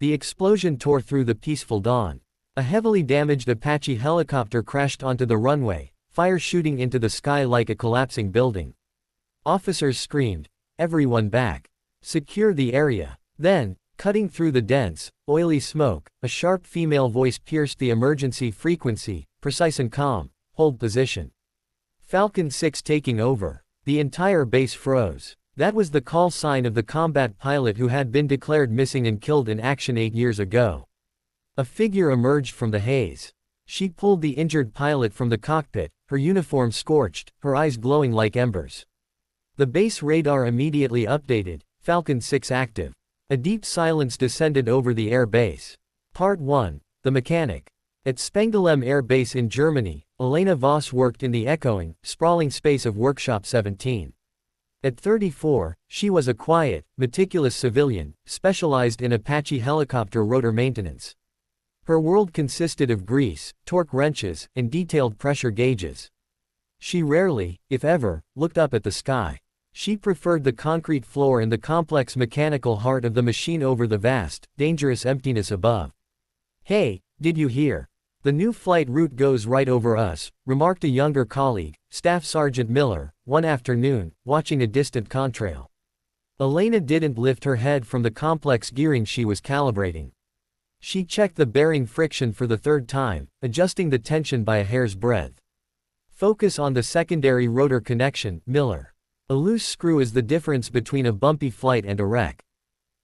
The explosion tore through the peaceful dawn. A heavily damaged Apache helicopter crashed onto the runway, fire shooting into the sky like a collapsing building. Officers screamed, "Everyone back! Secure the area!" Then, cutting through the dense, oily smoke, a sharp female voice pierced the emergency frequency, precise and calm, "Hold position." Falcon-Six taking over. The entire base froze. That was the call sign of the combat pilot who had been declared missing and killed in action 8 years ago. A figure emerged from the haze. She pulled the injured pilot from the cockpit, her uniform scorched, her eyes glowing like embers. The base radar immediately updated, Falcon-Six active. A deep silence descended over the air base. Part 1. The Mechanic. At Spenggelem Air Base in Germany, Elena Voss worked in the echoing, sprawling space of Workshop 17. At 34, she was a quiet, meticulous civilian, specialized in Apache helicopter rotor maintenance. Her world consisted of grease, torque wrenches, and detailed pressure gauges. She rarely, if ever, looked up at the sky. She preferred the concrete floor and the complex mechanical heart of the machine over the vast, dangerous emptiness above. "Hey, did you hear? The new flight route goes right over us," remarked a younger colleague, Staff Sergeant Miller, one afternoon, watching a distant contrail. Elena didn't lift her head from the complex gearing she was calibrating. She checked the bearing friction for the third time, adjusting the tension by a hair's breadth. "Focus on the secondary rotor connection, Miller. A loose screw is the difference between a bumpy flight and a wreck.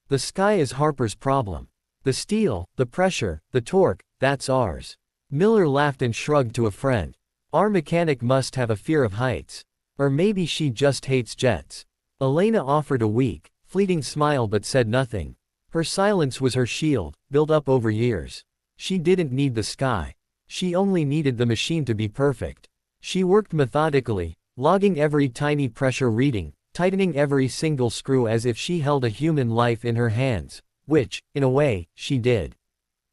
The sky is Harper's problem. The steel, the pressure, the torque, that's ours." Miller laughed and shrugged to a friend. "Our mechanic must have a fear of heights. Or maybe she just hates jets." Elena offered a weak, fleeting smile but said nothing. Her silence was her shield, built up over years. She didn't need the sky. She only needed the machine to be perfect. She worked methodically, logging every tiny pressure reading, tightening every single screw as if she held a human life in her hands, which, in a way, she did.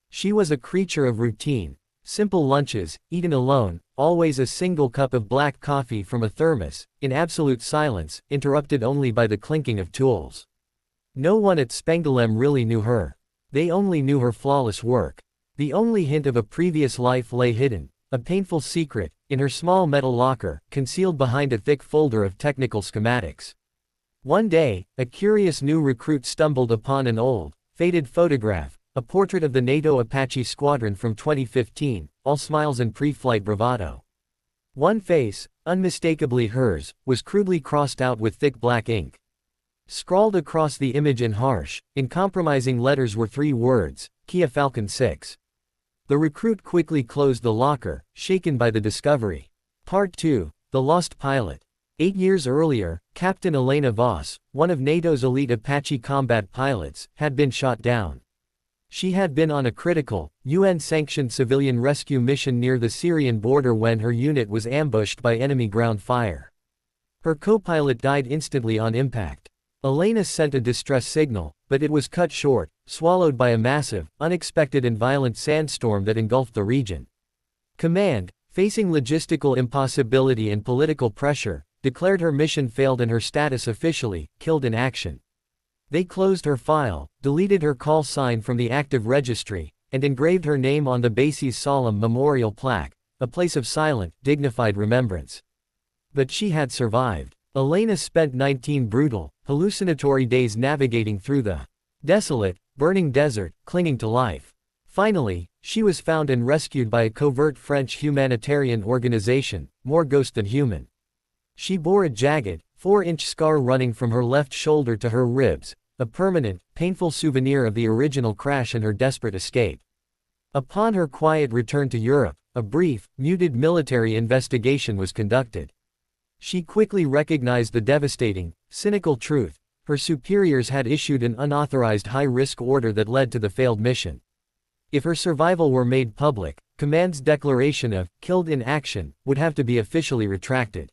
She was a creature of routine. Simple lunches, eaten alone, always a single cup of black coffee from a thermos, in absolute silence, interrupted only by the clinking of tools. No one at Spenggelem really knew her. They only knew her flawless work. The only hint of a previous life lay hidden, a painful secret, in her small metal locker, concealed behind a thick folder of technical schematics. One day, a curious new recruit stumbled upon an old, faded photograph, a portrait of the NATO Apache squadron from 2015, all smiles and pre-flight bravado. One face, unmistakably hers, was crudely crossed out with thick black ink. Scrawled across the image in harsh, uncompromising letters were 3 words, "Kia Falcon-Six." The recruit quickly closed the locker, shaken by the discovery. Part 2. The Lost Pilot. 8 years earlier, Captain Elena Voss, one of NATO's elite Apache combat pilots, had been shot down. She had been on a critical, UN-sanctioned civilian rescue mission near the Syrian border when her unit was ambushed by enemy ground fire. Her co-pilot died instantly on impact. Elena sent a distress signal, but it was cut short, swallowed by a massive, unexpected and violent sandstorm that engulfed the region. Command, facing logistical impossibility and political pressure, declared her mission failed and her status officially, killed in action. They closed her file, deleted her call sign from the active registry, and engraved her name on the base's solemn memorial plaque, a place of silent, dignified remembrance. But she had survived. Elena spent 19 brutal, hallucinatory days navigating through the desolate, burning desert, clinging to life. Finally, she was found and rescued by a covert French humanitarian organization, more ghost than human. She bore a jagged, 4-inch scar running from her left shoulder to her ribs, a permanent, painful souvenir of the original crash and her desperate escape. Upon her quiet return to Europe, a brief, muted military investigation was conducted. She quickly recognized the devastating, cynical truth: her superiors had issued an unauthorized high-risk order that led to the failed mission. If her survival were made public, Command's declaration of "killed in action" would have to be officially retracted.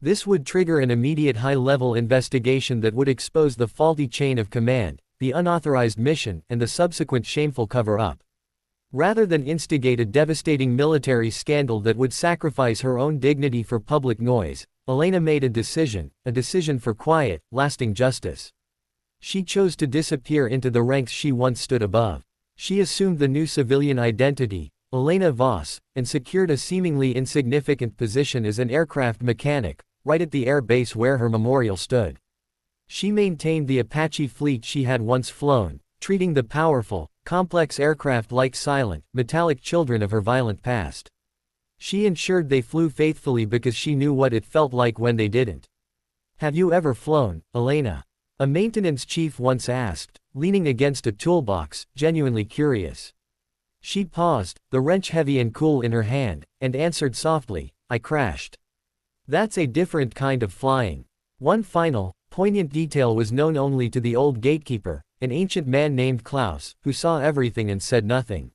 This would trigger an immediate high-level investigation that would expose the faulty chain of command, the unauthorized mission, and the subsequent shameful cover-up. Rather than instigate a devastating military scandal that would sacrifice her own dignity for public noise, Elena made a decision for quiet, lasting justice. She chose to disappear into the ranks she once stood above. She assumed the new civilian identity, Elena Voss, and secured a seemingly insignificant position as an aircraft mechanic, right at the air base where her memorial stood. She maintained the Apache fleet she had once flown, treating the powerful, complex aircraft like silent, metallic children of her violent past. She ensured they flew faithfully because she knew what it felt like when they didn't. "Have you ever flown, Elena?" a maintenance chief once asked, leaning against a toolbox, genuinely curious. She paused, the wrench heavy and cool in her hand, and answered softly, "I crashed." That's a different kind of flying. One final, poignant detail was known only to the old gatekeeper, an ancient man named Klaus, who saw everything and said nothing.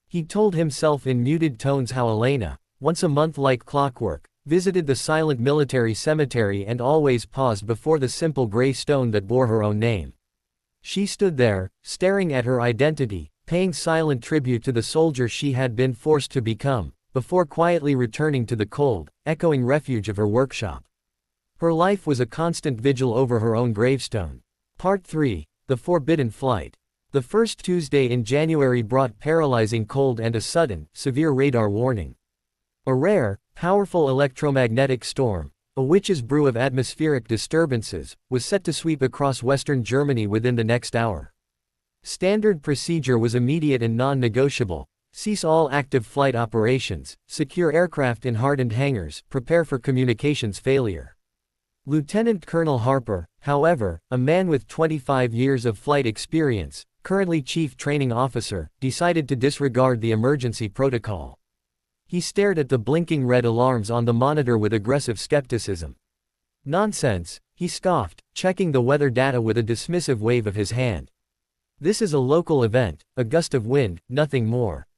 He told himself in muted tones how Elena, once a month like clockwork, visited the silent military cemetery and always paused before the simple gray stone that bore her own name. She stood there, staring at her identity, paying silent tribute to the soldier she had been forced to become, before quietly returning to the cold, echoing refuge of her workshop. Her life was a constant vigil over her own gravestone. Part 3. The Forbidden Flight. The first Tuesday in January brought paralyzing cold and a sudden, severe radar warning. A rare, powerful electromagnetic storm, a witch's brew of atmospheric disturbances, was set to sweep across western Germany within the next hour. Standard procedure was immediate and non-negotiable: cease all active flight operations, secure aircraft in hardened hangars, prepare for communications failure. Lieutenant Colonel Harper, however, a man with 25 years of flight experience, currently Chief Training Officer, decided to disregard the emergency protocol. He stared at the blinking red alarms on the monitor with aggressive skepticism. "Nonsense," he scoffed, checking the weather data with a dismissive wave of his hand. "This is a local event, a gust of wind, nothing more.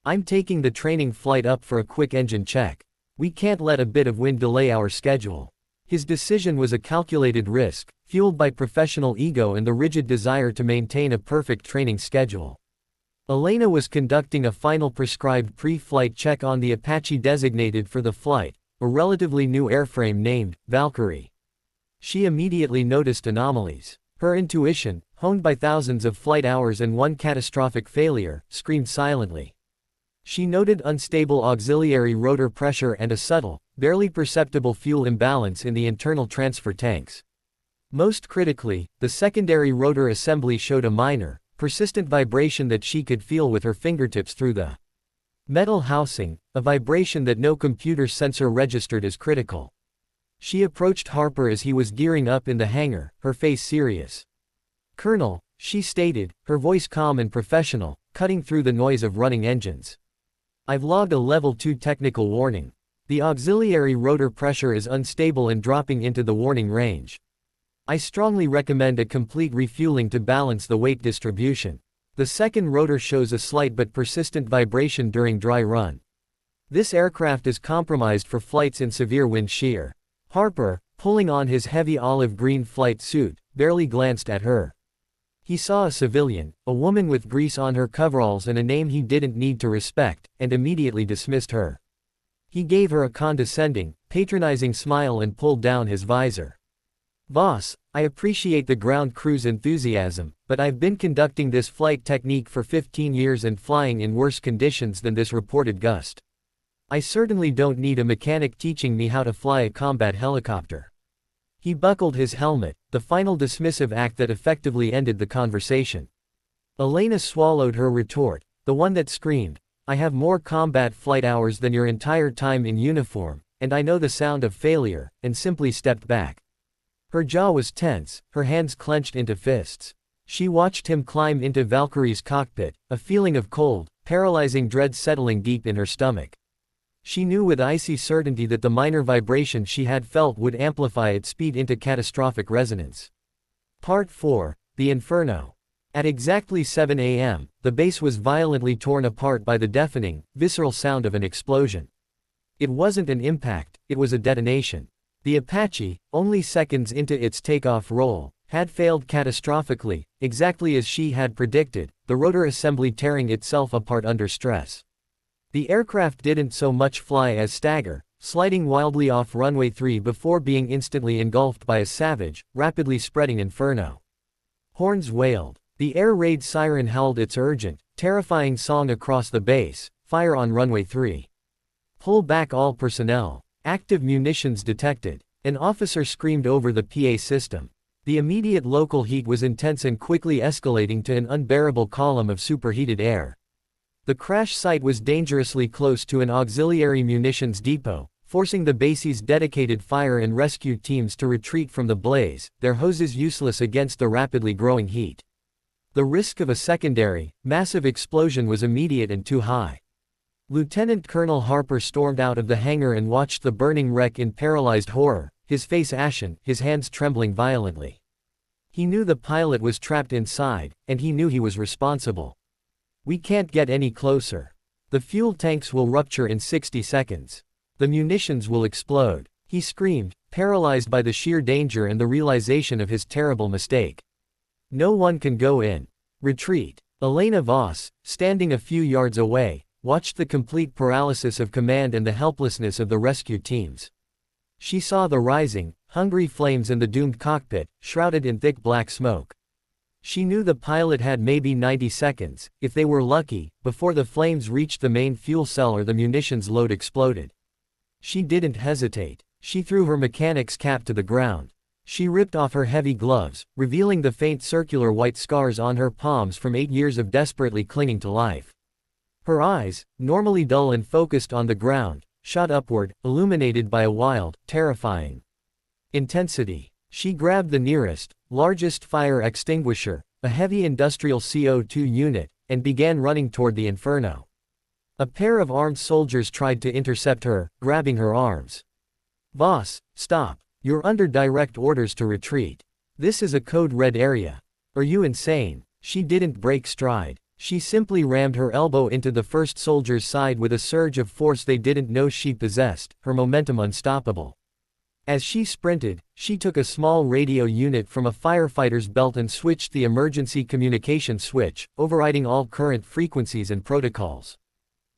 I'm taking the training flight up for a quick engine check. We can't let a bit of wind delay our schedule." His decision was a calculated risk, fueled by professional ego and the rigid desire to maintain a perfect training schedule. Elena was conducting a final prescribed pre-flight check on the Apache designated for the flight, a relatively new airframe named Valkyrie. She immediately noticed anomalies. Her intuition, honed by thousands of flight hours and one catastrophic failure, screamed silently. She noted unstable auxiliary rotor pressure and a subtle, barely perceptible fuel imbalance in the internal transfer tanks. Most critically, the secondary rotor assembly showed a minor, persistent vibration that she could feel with her fingertips through the metal housing, a vibration that no computer sensor registered as critical. She approached Harper as he was gearing up in the hangar, her face serious. "Colonel," she stated, her voice calm and professional, cutting through the noise of running engines. "I've logged a level 2 technical warning. The auxiliary rotor pressure is unstable and dropping into the warning range. I strongly recommend a complete refueling to balance the weight distribution. The second rotor shows a slight but persistent vibration during dry run. This aircraft is compromised for flights in severe wind shear." Harper, pulling on his heavy olive green flight suit, barely glanced at her. He saw a civilian, a woman with grease on her coveralls and a name he didn't need to respect, and immediately dismissed her. He gave her a condescending, patronizing smile and pulled down his visor. "Voss, I appreciate the ground crew's enthusiasm, but I've been conducting this flight technique for 15 years and flying in worse conditions than this reported gust. I certainly don't need a mechanic teaching me how to fly a combat helicopter." He buckled his helmet, the final dismissive act that effectively ended the conversation. Elena swallowed her retort, the one that screamed, "I have more combat flight hours than your entire time in uniform, and I know the sound of failure," and simply stepped back. Her jaw was tense, her hands clenched into fists. She watched him climb into Valkyrie's cockpit, a feeling of cold, paralyzing dread settling deep in her stomach. She knew with icy certainty that the minor vibration she had felt would amplify its speed into catastrophic resonance. Part 4. The Inferno. At exactly 7 a.m., the base was violently torn apart by the deafening, visceral sound of an explosion. It wasn't an impact, it was a detonation. The Apache, only seconds into its takeoff roll, had failed catastrophically, exactly as she had predicted, the rotor assembly tearing itself apart under stress. The aircraft didn't so much fly as stagger, sliding wildly off runway 3 before being instantly engulfed by a savage, rapidly spreading inferno. Horns wailed. The air raid siren howled its urgent, terrifying song across the base. Fire on runway 3. Pull back all personnel. Active munitions detected. An officer screamed over the PA system. The immediate local heat was intense and quickly escalating to an unbearable column of superheated air. The crash site was dangerously close to an auxiliary munitions depot, forcing the base's dedicated fire and rescue teams to retreat from the blaze, their hoses useless against the rapidly growing heat. The risk of a secondary, massive explosion was immediate and too high. Lieutenant Colonel Harper stormed out of the hangar and watched the burning wreck in paralyzed horror, his face ashen, his hands trembling violently. He knew the pilot was trapped inside, and he knew he was responsible. "We can't get any closer. The fuel tanks will rupture in 60 seconds. The munitions will explode," he screamed, paralyzed by the sheer danger and the realization of his terrible mistake. "No one can go in. Retreat." Elena Voss, standing a few yards away, watched the complete paralysis of command and the helplessness of the rescue teams. She saw the rising, hungry flames in the doomed cockpit, shrouded in thick black smoke. She knew the pilot had maybe 90 seconds, if they were lucky, before the flames reached the main fuel cell or the munitions load exploded. She didn't hesitate. She threw her mechanic's cap to the ground. She ripped off her heavy gloves, revealing the faint circular white scars on her palms from 8 years of desperately clinging to life. Her eyes, normally dull and focused on the ground, shot upward, illuminated by a wild, terrifying intensity. She grabbed the nearest, largest fire extinguisher, a heavy industrial CO2 unit, and began running toward the inferno. A pair of armed soldiers tried to intercept her, grabbing her arms. "Boss, stop. You're under direct orders to retreat. This is a code red area. Are you insane?" She didn't break stride. She simply rammed her elbow into the first soldier's side with a surge of force they didn't know she possessed, her momentum unstoppable. As she sprinted, she took a small radio unit from a firefighter's belt and switched the emergency communication switch, overriding all current frequencies and protocols.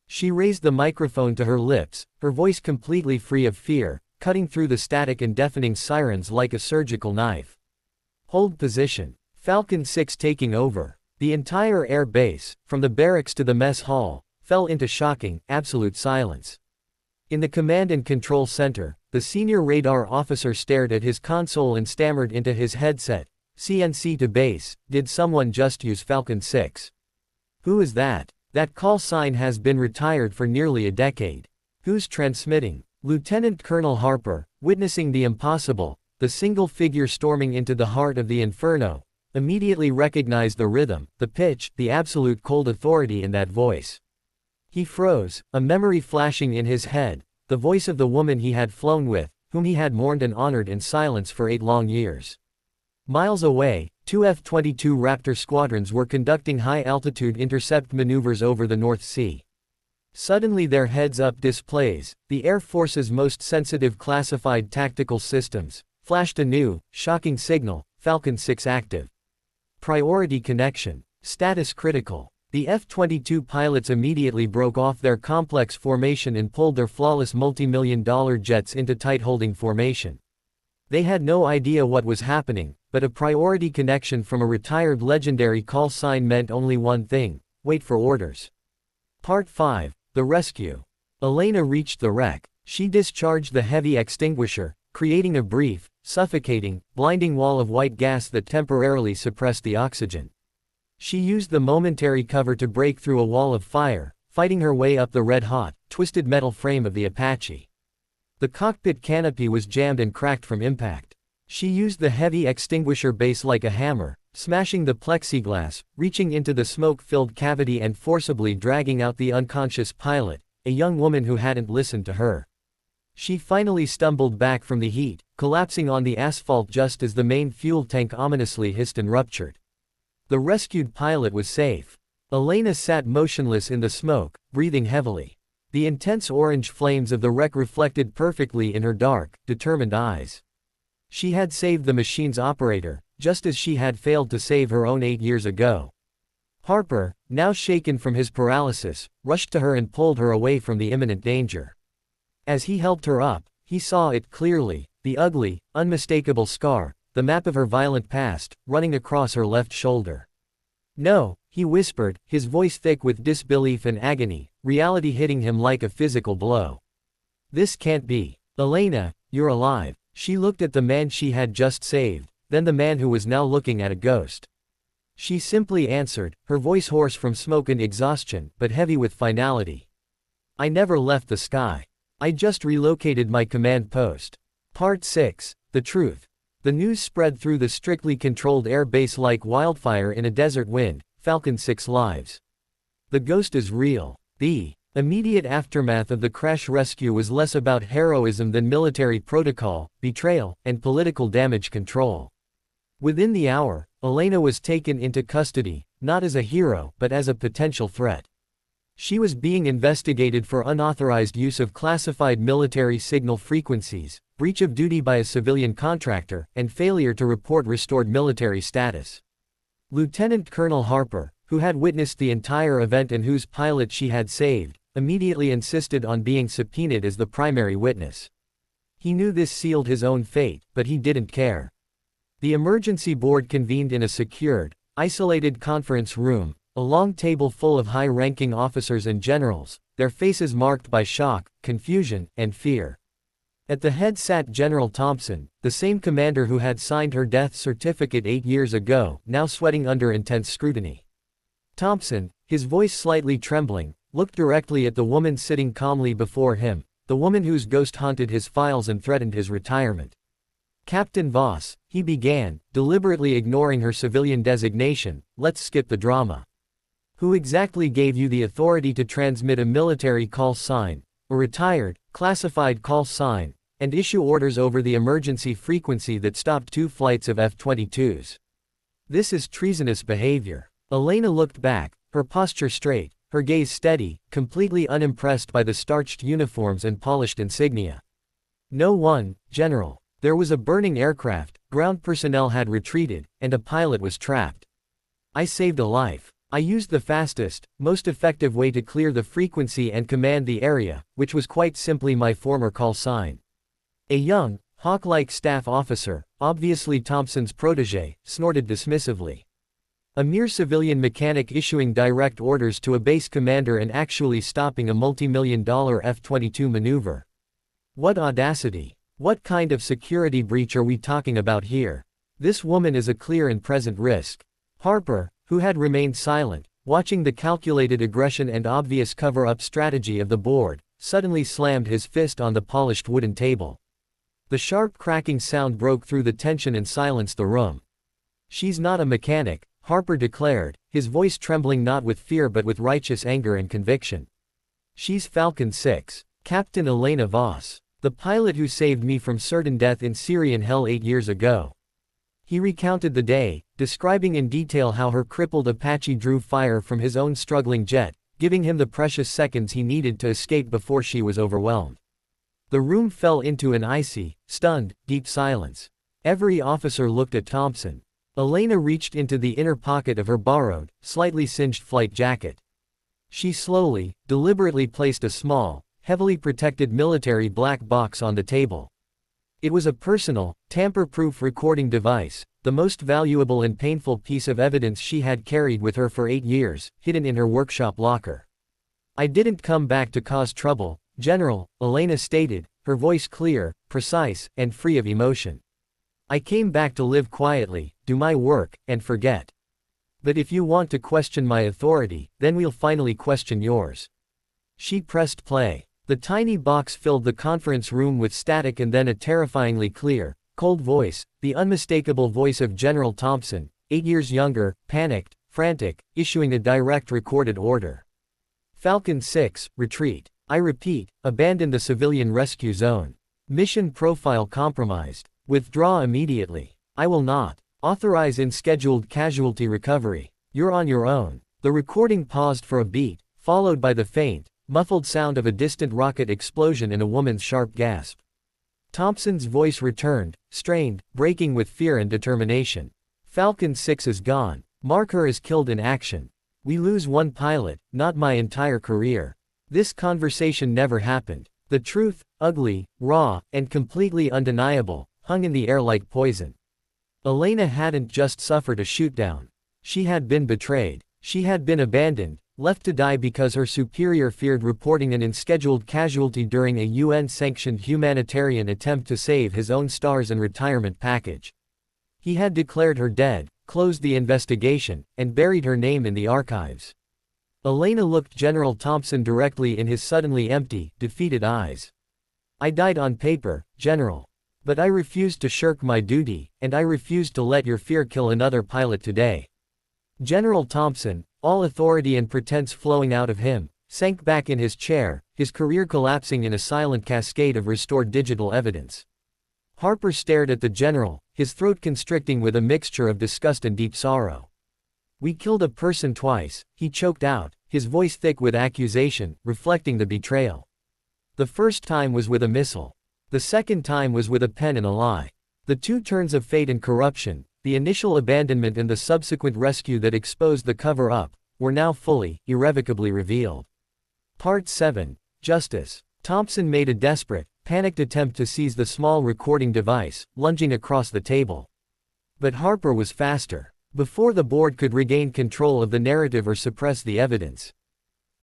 She raised the microphone to her lips, her voice completely free of fear, cutting through the static and deafening sirens like a surgical knife. "Hold position. Falcon-Six taking over." The entire air base, from the barracks to the mess hall, fell into shocking, absolute silence. In the command and control center, the senior radar officer stared at his console and stammered into his headset, "CNC to base, did someone just use Falcon-Six? Who is that? That call sign has been retired for nearly a decade. Who's transmitting?" Lieutenant Colonel Harper, witnessing the impossible, the single figure storming into the heart of the inferno, immediately recognized the rhythm, the pitch, the absolute cold authority in that voice. He froze, a memory flashing in his head, the voice of the woman he had flown with, whom he had mourned and honored in silence for 8 long years. Miles away, 2 F-22 Raptor squadrons were conducting high-altitude intercept maneuvers over the North Sea. Suddenly their heads-up displays, the Air Force's most sensitive classified tactical systems, flashed a new, shocking signal: Falcon-Six active. Priority connection. Status critical. The F-22 pilots immediately broke off their complex formation and pulled their flawless multi-million-dollar jets into tight holding formation. They had no idea what was happening, but a priority connection from a retired legendary call sign meant only one thing: wait for orders. Part 5. The Rescue. Elena reached the wreck. She discharged the heavy extinguisher, creating a brief, suffocating, blinding wall of white gas that temporarily suppressed the oxygen. She used the momentary cover to break through a wall of fire, fighting her way up the red-hot, twisted metal frame of the Apache. The cockpit canopy was jammed and cracked from impact. She used the heavy extinguisher base like a hammer, smashing the plexiglass, reaching into the smoke-filled cavity and forcibly dragging out the unconscious pilot, a young woman who hadn't listened to her. She finally stumbled back from the heat, collapsing on the asphalt just as the main fuel tank ominously hissed and ruptured. The rescued pilot was safe. Elena sat motionless in the smoke, breathing heavily. The intense orange flames of the wreck reflected perfectly in her dark, determined eyes. She had saved the machine's operator, just as she had failed to save her own 8 years ago. Harper, now shaken from his paralysis, rushed to her and pulled her away from the imminent danger. As he helped her up, he saw it clearly, the ugly, unmistakable scar, the map of her violent past, running across her left shoulder. No, he whispered, his voice thick with disbelief and agony, reality hitting him like a physical blow. This can't be. Elena, you're alive. She looked at the man she had just saved, then the man who was now looking at a ghost. She simply answered, her voice hoarse from smoke and exhaustion, but heavy with finality. I never left the sky. I just relocated my command post. Part 6. The Truth. The news spread through the strictly controlled air base like wildfire in a desert wind. Falcon-Six lives. The ghost is real. The immediate aftermath of the crash rescue was less about heroism than military protocol, betrayal, and political damage control. Within the hour, Elena was taken into custody, not as a hero but as a potential threat. She was being investigated for unauthorized use of classified military signal frequencies, breach of duty by a civilian contractor, and failure to report restored military status. Lieutenant Colonel Harper, who had witnessed the entire event and whose pilot she had saved, immediately insisted on being subpoenaed as the primary witness. He knew this sealed his own fate, but he didn't care. The emergency board convened in a secured, isolated conference room, a long table full of high-ranking officers and generals, their faces marked by shock, confusion, and fear. At the head sat General Thompson, the same commander who had signed her death certificate 8 years ago, now sweating under intense scrutiny. Thompson, his voice slightly trembling, looked directly at the woman sitting calmly before him, the woman whose ghost haunted his files and threatened his retirement. Captain Voss, he began, deliberately ignoring her civilian designation, let's skip the drama. Who exactly gave you the authority to transmit a military call sign, a retired, classified call sign, and issue orders over the emergency frequency that stopped 2 flights of F-22s? This is treasonous behavior. Elena looked back, her posture straight, her gaze steady, completely unimpressed by the starched uniforms and polished insignia. No one, General. There was a burning aircraft, ground personnel had retreated, and a pilot was trapped. I saved a life. I used the fastest, most effective way to clear the frequency and command the area, which was quite simply my former call sign. A young, hawk-like staff officer, obviously Thompson's protégé, snorted dismissively. A mere civilian mechanic issuing direct orders to a base commander and actually stopping a multi-million-dollar F-22 maneuver. What audacity! What kind of security breach are we talking about here? This woman is a clear and present risk. Harper, who had remained silent, watching the calculated aggression and obvious cover-up strategy of the board, suddenly slammed his fist on the polished wooden table. The sharp cracking sound broke through the tension and silenced the room. She's not a mechanic, Harper declared, his voice trembling not with fear but with righteous anger and conviction. She's Falcon-Six, Captain Elena Voss, the pilot who saved me from certain death in Syrian hell 8 years ago. He recounted the day, describing in detail how her crippled Apache drew fire from his own struggling jet, giving him the precious seconds he needed to escape before she was overwhelmed. The room fell into an icy, stunned, deep silence. Every officer looked at Thompson. Elena reached into the inner pocket of her borrowed, slightly singed flight jacket. She slowly, deliberately placed a small, heavily protected military black box on the table. It was a personal, tamper-proof recording device, the most valuable and painful piece of evidence she had carried with her for 8 years, hidden in her workshop locker. I didn't come back to cause trouble, General, Elena stated, her voice clear, precise, and free of emotion. I came back to live quietly, do my work, and forget. But if you want to question my authority, then we'll finally question yours. She pressed play. The tiny box filled the conference room with static and then a terrifyingly clear, cold voice, the unmistakable voice of General Thompson, 8 years younger, panicked, frantic, issuing a direct recorded order. Falcon-Six, retreat. I repeat, abandon the civilian rescue zone. Mission profile compromised. Withdraw immediately. I will not authorize unscheduled casualty recovery. You're on your own. The recording paused for a beat, followed by the faint, muffled sound of a distant rocket explosion and a woman's sharp gasp. Thompson's voice returned, strained, breaking with fear and determination. Falcon-Six is gone. Mark her as killed in action. We lose one pilot, not my entire career. This conversation never happened. The truth, ugly, raw, and completely undeniable, hung in the air like poison. Elena hadn't just suffered a shootdown. She had been betrayed. She had been abandoned, left to die because her superior feared reporting an unscheduled casualty during a UN-sanctioned humanitarian attempt to save his own stars and retirement package. He had declared her dead, closed the investigation, and buried her name in the archives. Elena looked General Thompson directly in his suddenly empty, defeated eyes. "I died on paper, General. But I refused to shirk my duty, and I refused to let your fear kill another pilot today." General Thompson, all authority and pretense flowing out of him, sank back in his chair, his career collapsing in a silent cascade of restored digital evidence. Harper stared at the general, his throat constricting with a mixture of disgust and deep sorrow. "We killed a person twice," he choked out, his voice thick with accusation, reflecting the betrayal. "The first time was with a missile. The second time was with a pen and a lie. The two turns of fate and corruption, the initial abandonment and the subsequent rescue that exposed the cover-up, were now fully, irrevocably revealed." Part 7. Justice. Thompson made a desperate, panicked attempt to seize the small recording device, lunging across the table. But Harper was faster. Before the board could regain control of the narrative or suppress the evidence,